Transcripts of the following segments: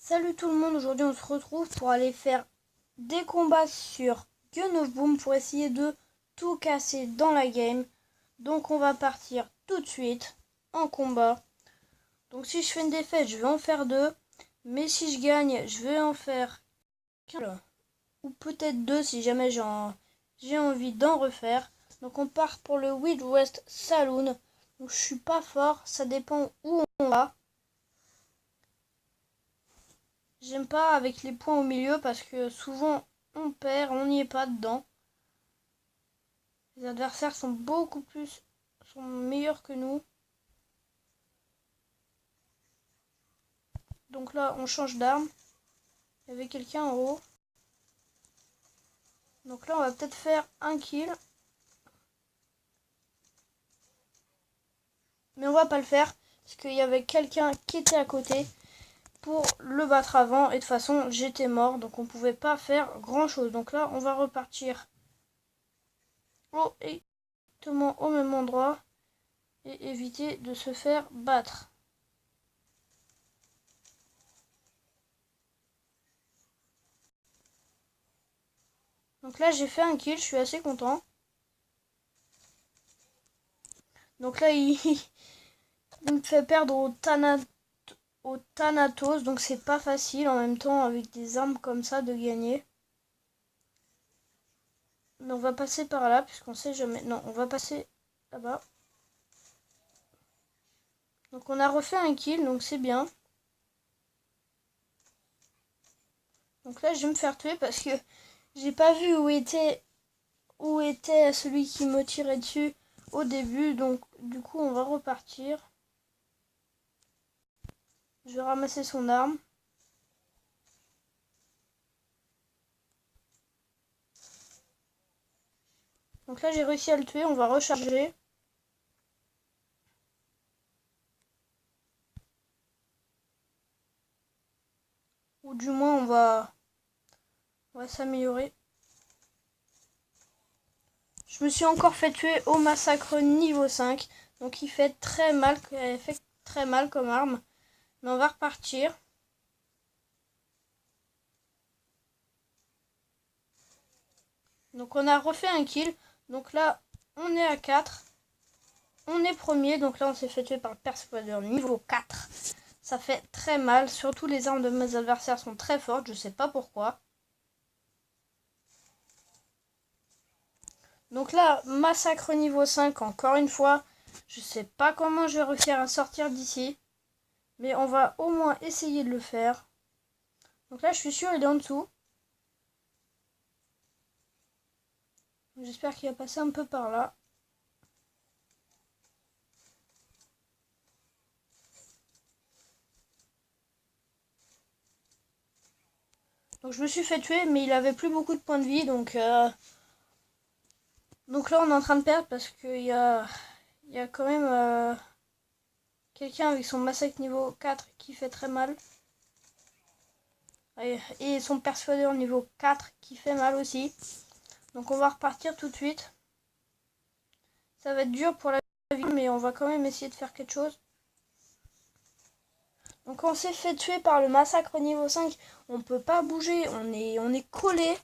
Salut tout le monde, aujourd'hui on se retrouve pour aller faire des combats sur Gun of Boom pour essayer de tout casser dans la game. Donc on va partir tout de suite en combat. Donc si je fais une défaite, je vais en faire 2. Mais si je gagne, je vais en faire 15. Ou peut-être 2 si jamais j'ai envie d'en refaire. Donc on part pour le Wild West Saloon. Donc je suis pas fort, ça dépend où on va. J'aime pas avec les points au milieu parce que souvent on perd, on n'y est pas dedans. Les adversaires sont sont meilleurs que nous. Donc là on change d'arme. Il y avait quelqu'un en haut. Donc là on va peut-être faire un kill. Mais on va pas le faire parce qu'il y avait quelqu'un qui était à côté pour le battre avant. Et de toute façon j'étais mort donc on pouvait pas faire grand chose. Donc là on va repartir exactement au même endroit et éviter de se faire battre. Donc là j'ai fait un kill, je suis assez content. Donc là il me fait perdre au Thanatos, donc c'est pas facile en même temps avec des armes comme ça de gagner. Mais on va passer par là puisqu'on sait jamais. Non, on va passer là-bas. Donc on a refait un kill, donc c'est bien. Donc là je vais me faire tuer parce que j'ai pas vu où était celui qui me tirait dessus au début. Donc du coup on va repartir. Je vais ramasser son arme. Donc là j'ai réussi à le tuer, on va recharger. Ou du moins on va s'améliorer. Je me suis encore fait tuer au massacre niveau 5. Donc il fait très mal comme arme. Mais on va repartir. Donc on a refait un kill. Donc là on est à 4. On est premier. Donc là on s'est fait tuer par le persuadeur niveau 4. Ça fait très mal. Surtout les armes de mes adversaires sont très fortes. Je sais pas pourquoi. Donc là, massacre niveau 5 encore une fois. Je sais pas comment je vais réussir à sortir d'ici. Mais on va au moins essayer de le faire. Donc là je suis sûr il est en dessous. J'espère qu'il va passer un peu par là. Donc je me suis fait tuer mais il avait plus beaucoup de points de vie. Donc là on est en train de perdre parce qu'il y a quand même quelqu'un avec son massacre niveau 4 qui fait très mal. Et son persuadeur niveau 4 qui fait mal aussi. Donc on va repartir tout de suite. Ça va être dur pour la vie mais on va quand même essayer de faire quelque chose. Donc on s'est fait tuer par le massacre niveau 5. On peut pas bouger. On est collé.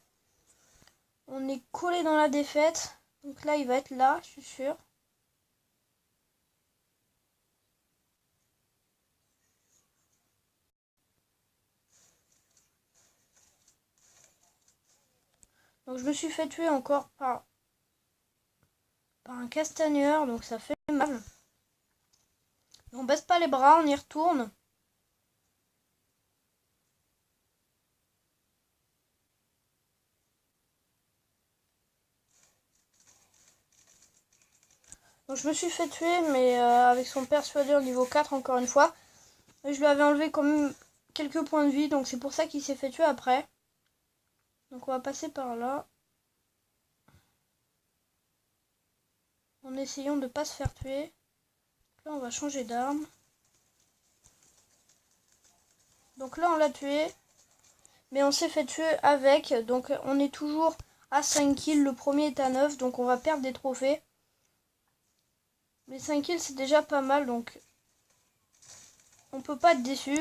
On est collé dans la défaite. Donc là il va être là, je suis sûr. Donc je me suis fait tuer encore par un castagneur. Donc ça fait mal. On baisse pas les bras, on y retourne. Donc je me suis fait tuer, mais avec son persuadeur niveau 4 encore une fois. Et je lui avais enlevé quand même quelques points de vie, donc c'est pour ça qu'il s'est fait tuer après. Donc on va passer par là. En essayant de ne pas se faire tuer. Là on va changer d'arme. Donc là on l'a tué. Mais on s'est fait tuer avec. Donc on est toujours à 5 kills. Le premier est à 9, donc on va perdre des trophées. Mais 5 kills c'est déjà pas mal, donc on peut pas être déçu.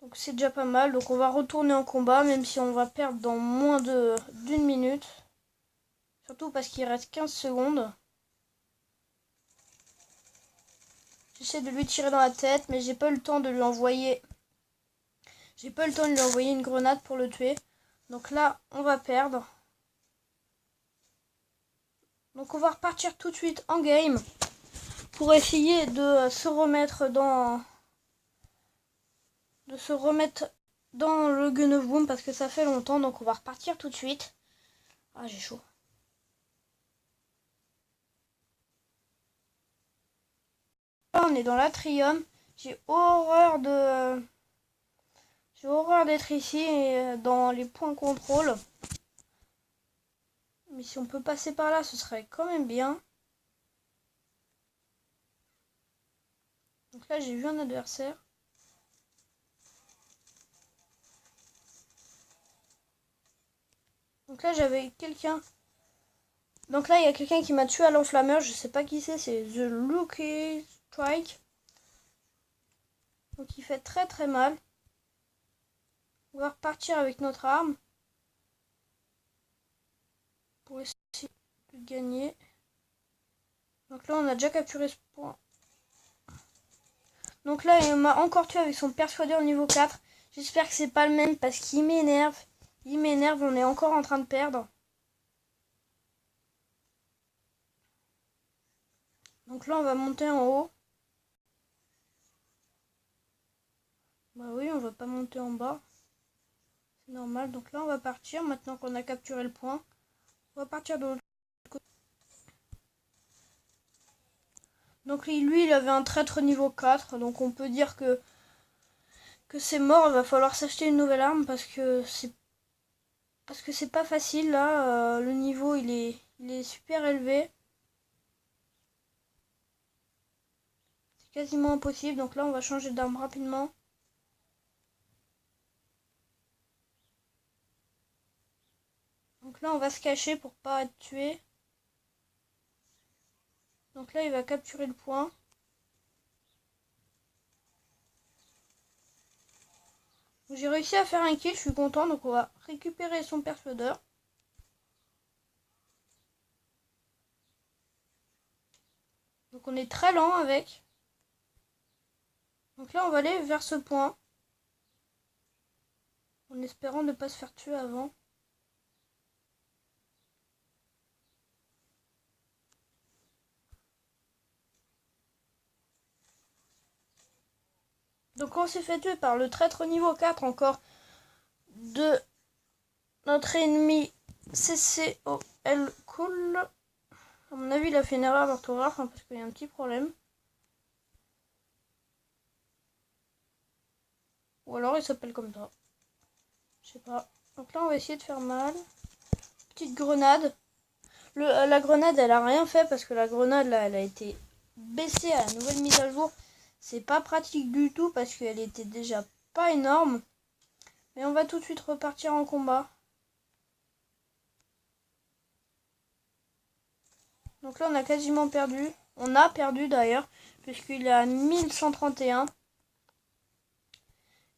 Donc c'est déjà pas mal. Donc on va retourner en combat, même si on va perdre dans moins d'une minute. Surtout parce qu'il reste 15 secondes. J'essaie de lui tirer dans la tête, mais j'ai pas eu le temps de lui envoyer. J'ai pas eu le temps de lui envoyer une grenade pour le tuer. Donc là, on va perdre. Donc on va repartir tout de suite en game pour essayer de se remettre dans le Gun of Boom parce que ça fait longtemps. Donc on va repartir tout de suite. Ah, j'ai chaud. Là, on est dans l'atrium. J'ai horreur d'être ici et dans les points contrôle. Mais si on peut passer par là, ce serait quand même bien. Donc là, j'ai vu un adversaire. Donc là, j'avais quelqu'un. Donc là, il y a quelqu'un qui m'a tué à l'enflammeur. Je sais pas qui c'est The Lucky Strike. Donc il fait très très mal. On va repartir avec notre arme. Pour essayer de gagner. Donc là, on a déjà capturé ce point. Donc là, il m'a encore tué avec son persuadeur niveau 4. J'espère que c'est pas le même parce qu'il m'énerve. Il m'énerve, on est encore en train de perdre. Donc là, on va monter en haut. Bah oui, on va pas monter en bas. C'est normal. Donc là, on va partir. Maintenant qu'on a capturé le point, on va partir de l'autre côté. Donc lui, il avait un traître niveau 4. Donc on peut dire que c'est mort. Il va falloir s'acheter une nouvelle arme parce que c'est pas facile là. Le niveau, il est super élevé. C'est quasiment impossible. Donc là, on va changer d'arme rapidement. Donc là, on va se cacher pour pas être tué. Donc là, il va capturer le point. J'ai réussi à faire un kill, je suis content. Donc on va récupérer son persuadeur. Donc on est très lent avec. Donc là, on va aller vers ce point. En espérant ne pas se faire tuer avant. Donc on s'est fait tuer par le traître niveau 4 encore de notre ennemi CCOL Cool. À mon avis, il a fait une erreur d'orthographe parce qu'il y a un petit problème. Ou alors il s'appelle comme ça. Je sais pas. Donc là, on va essayer de faire mal. Petite grenade. La grenade, elle a rien fait parce que la grenade, là, elle a été baissée à la nouvelle mise à jour. C'est pas pratique du tout parce qu'elle était déjà pas énorme. Mais on va tout de suite repartir en combat. Donc là, on a quasiment perdu. On a perdu d'ailleurs, puisqu'il est à 1131.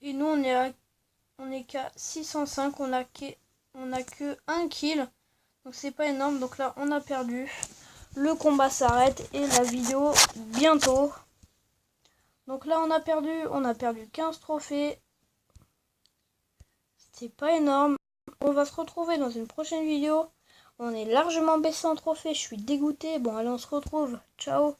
Et nous, on est qu'à 605. On a que 1 kill. Donc c'est pas énorme. Donc là, on a perdu. Le combat s'arrête et la vidéo bientôt. Donc là, on a perdu 15 trophées. C'est pas énorme. On va se retrouver dans une prochaine vidéo. On est largement baissé en trophée. Je suis dégoûté. Bon, allez, on se retrouve. Ciao.